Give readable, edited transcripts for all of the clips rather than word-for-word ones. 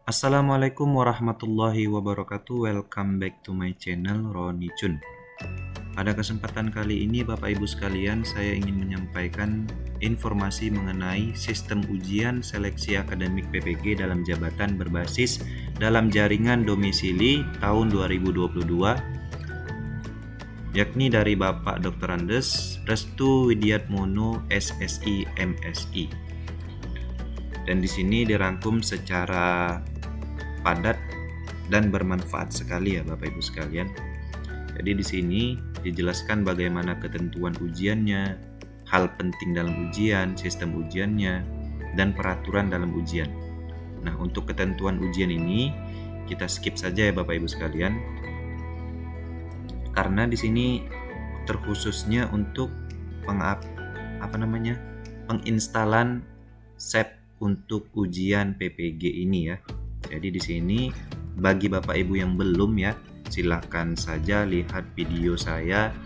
Assalamualaikum warahmatullahi wabarakatuh. Welcome back to my channel Roni Chun. Pada kesempatan kali ini Bapak Ibu sekalian, saya ingin menyampaikan informasi mengenai sistem ujian seleksi akademik PPG dalam jabatan berbasis dalam jaringan domisili tahun 2022, yakni dari Bapak Dr. Andes Restu Widiatmono SSI MSI. Dan di sini dirangkum secara padat dan bermanfaat sekali ya Bapak Ibu sekalian. Jadi di sini dijelaskan bagaimana ketentuan ujiannya, hal penting dalam ujian, sistem ujiannya, dan peraturan dalam ujian. Nah, untuk ketentuan ujian ini kita skip saja ya Bapak Ibu sekalian. Karena di sini terkhususnya untuk penginstalan SEP untuk ujian PPG ini ya. Jadi di sini bagi Bapak Ibu yang belum ya, silakan saja lihat video saya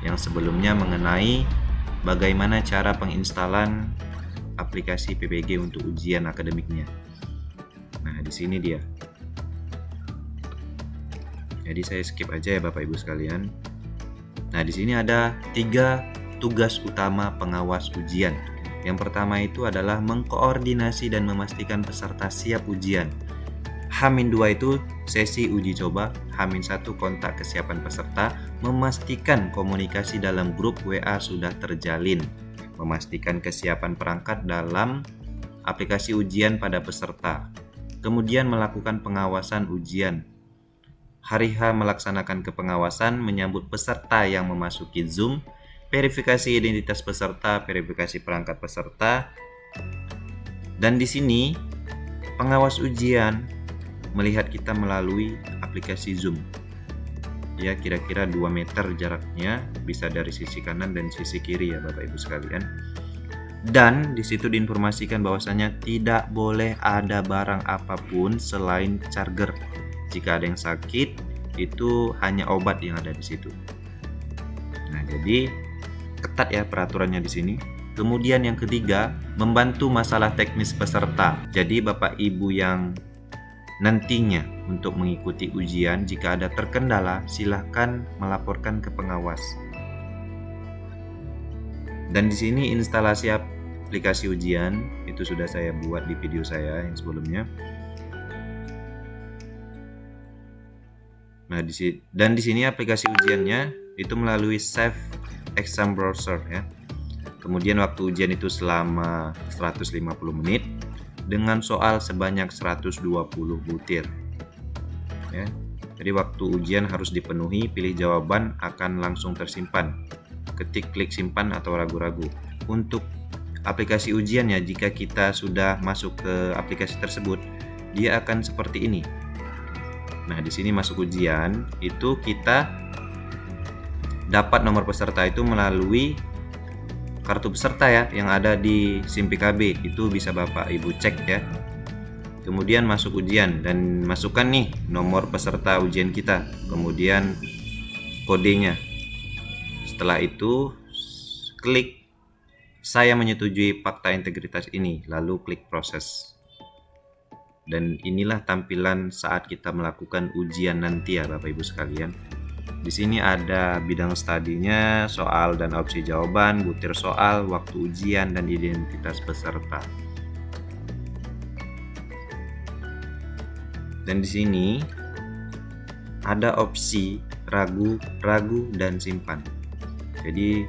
yang sebelumnya mengenai bagaimana cara penginstalan aplikasi PPG untuk ujian akademiknya. Nah, di sini dia. Jadi saya skip aja ya Bapak Ibu sekalian. Nah, di sini ada 3 tugas utama pengawas ujian. Yang pertama itu adalah mengkoordinasi dan memastikan peserta siap ujian. H-2 itu sesi uji coba, H-1 kontak kesiapan peserta, memastikan komunikasi dalam grup WA sudah terjalin, memastikan kesiapan perangkat dalam aplikasi ujian pada peserta, kemudian melakukan pengawasan ujian. Hari H melaksanakan kepengawasan, menyambut peserta yang memasuki Zoom, verifikasi identitas peserta, verifikasi perangkat peserta. Dan di sini pengawas ujian melihat kita melalui aplikasi Zoom. Ya, kira-kira 2 meter jaraknya, bisa dari sisi kanan dan sisi kiri ya Bapak Ibu sekalian. Dan di situ diinformasikan bahwasanya tidak boleh ada barang apapun selain charger. Jika ada yang sakit, itu hanya obat yang ada di situ. Nah, jadi ketat ya peraturannya di sini. Kemudian yang ketiga, membantu masalah teknis peserta. Jadi Bapak Ibu yang nantinya untuk mengikuti ujian, jika ada terkendala, silahkan melaporkan ke pengawas. Dan di sini instalasi aplikasi ujian itu sudah saya buat di video saya yang sebelumnya. Nah, di sini aplikasi ujiannya itu melalui Save Exam Browser ya. Kemudian waktu ujian itu selama 150 menit dengan soal sebanyak 120 butir. Ya. Jadi waktu ujian harus dipenuhi, pilih jawaban akan langsung tersimpan. Ketik klik simpan atau ragu-ragu. Untuk aplikasi ujiannya, jika kita sudah masuk ke aplikasi tersebut, dia akan seperti ini. Nah, di sini masuk ujian itu kita dapat nomor peserta itu melalui kartu peserta ya yang ada di SIM PKB. Itu bisa Bapak Ibu cek ya. Kemudian masuk ujian dan masukkan nih nomor peserta ujian kita, kemudian kodenya. Setelah itu klik saya menyetujui fakta integritas ini, lalu klik proses. Dan inilah tampilan saat kita melakukan ujian nanti ya Bapak Ibu sekalian. Di sini ada bidang studinya, soal dan opsi jawaban, butir soal, waktu ujian, dan identitas peserta. Dan di sini ada opsi ragu, dan simpan. Jadi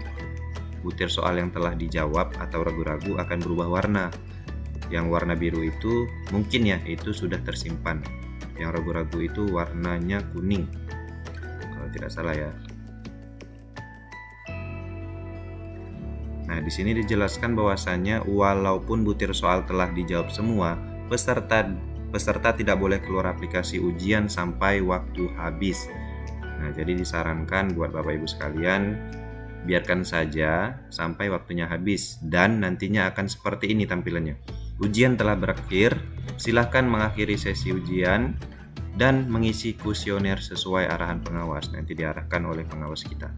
butir soal yang telah dijawab atau ragu-ragu akan berubah warna. Yang warna biru itu mungkin ya itu sudah tersimpan. Yang ragu-ragu itu warnanya kuning. Kalau tidak salah ya. Nah, di sini dijelaskan bahwasanya walaupun butir soal telah dijawab semua, peserta tidak boleh keluar aplikasi ujian sampai waktu habis. Nah, jadi disarankan buat Bapak Ibu sekalian, biarkan saja sampai waktunya habis dan nantinya akan seperti ini tampilannya. Ujian telah berakhir, silahkan mengakhiri sesi ujian dan mengisi kuesioner sesuai arahan pengawas. Nanti diarahkan oleh pengawas kita.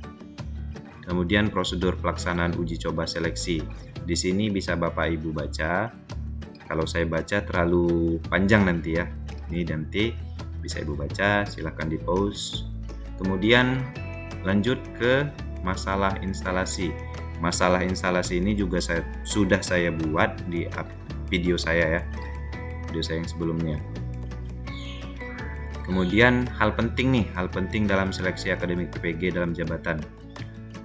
Kemudian prosedur pelaksanaan uji coba seleksi. Di sini bisa Bapak Ibu baca Kalau saya baca terlalu panjang nanti ya. Ini nanti bisa Ibu baca, silahkan di pause. Kemudian lanjut ke masalah instalasi. Masalah instalasi ini juga sudah saya buat di video saya ya, video saya yang sebelumnya. Kemudian hal penting dalam seleksi akademik PPG dalam jabatan.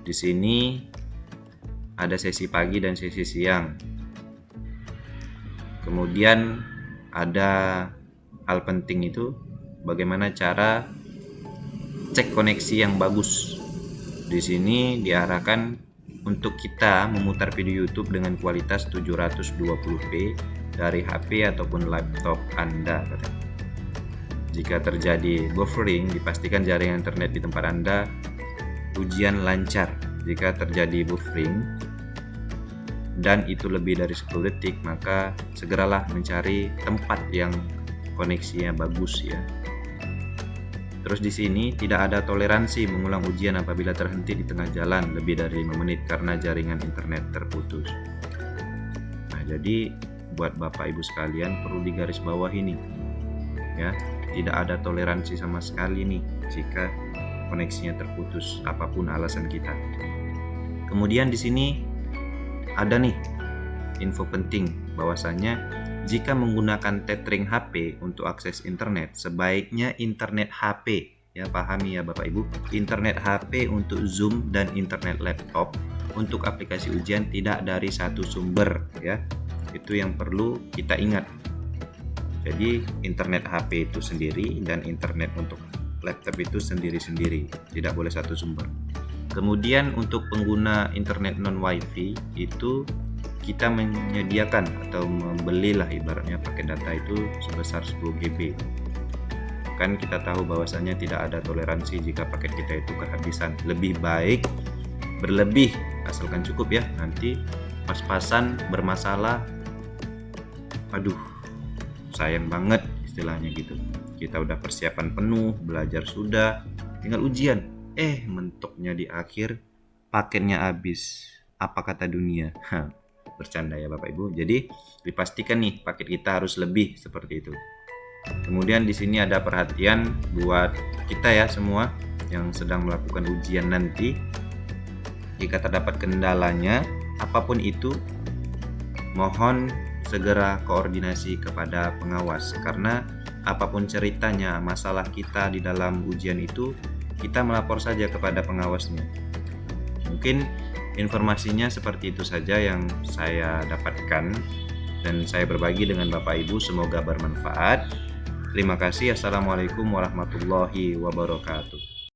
Di sini ada sesi pagi dan sesi siang. Kemudian ada hal penting itu bagaimana cara cek koneksi yang bagus. Di sini diarahkan untuk kita memutar video YouTube dengan kualitas 720p dari HP ataupun laptop Anda. Jika terjadi buffering, dipastikan jaringan internet di tempat Anda ujian lancar. Jika terjadi buffering dan itu lebih dari 10 detik, maka segeralah mencari tempat yang koneksinya bagus ya. Terus di sini tidak ada toleransi mengulang ujian apabila terhenti di tengah jalan lebih dari 5 menit karena jaringan internet terputus. Nah, jadi buat Bapak Ibu sekalian perlu digarisbawahi nih ya, tidak ada toleransi sama sekali nih jika koneksinya terputus apapun alasan kita. Kemudian di sini ada nih info penting bahwasanya jika menggunakan tethering HP untuk akses internet, sebaiknya internet HP, ya pahami ya Bapak Ibu, internet HP untuk Zoom dan internet laptop untuk aplikasi ujian tidak dari satu sumber ya. Itu yang perlu kita ingat. Jadi internet HP itu sendiri dan internet untuk laptop itu sendiri-sendiri, tidak boleh satu sumber. Kemudian untuk pengguna internet non WiFi itu kita menyediakan atau membelilah ibaratnya paket data itu sebesar 10 GB. Kan kita tahu bahwasannya tidak ada toleransi jika paket kita itu kehabisan. Lebih baik berlebih asalkan cukup ya. Nanti pas-pasan bermasalah, aduh sayang banget istilahnya gitu. Kita udah persiapan penuh, belajar sudah, tinggal ujian. Mentoknya di akhir paketnya habis. Apa kata dunia? Bercanda ya Bapak Ibu. Jadi dipastikan nih paket kita harus lebih seperti itu. Kemudian di sini ada perhatian buat kita ya semua yang sedang melakukan ujian nanti. Jika terdapat kendalanya apapun itu, mohon segera koordinasi kepada pengawas karena apapun ceritanya masalah kita di dalam ujian itu kita melapor saja kepada pengawasnya. Mungkin informasinya seperti itu saja yang saya dapatkan dan saya berbagi dengan Bapak Ibu, semoga bermanfaat. Terima kasih. Assalamualaikum warahmatullahi wabarakatuh.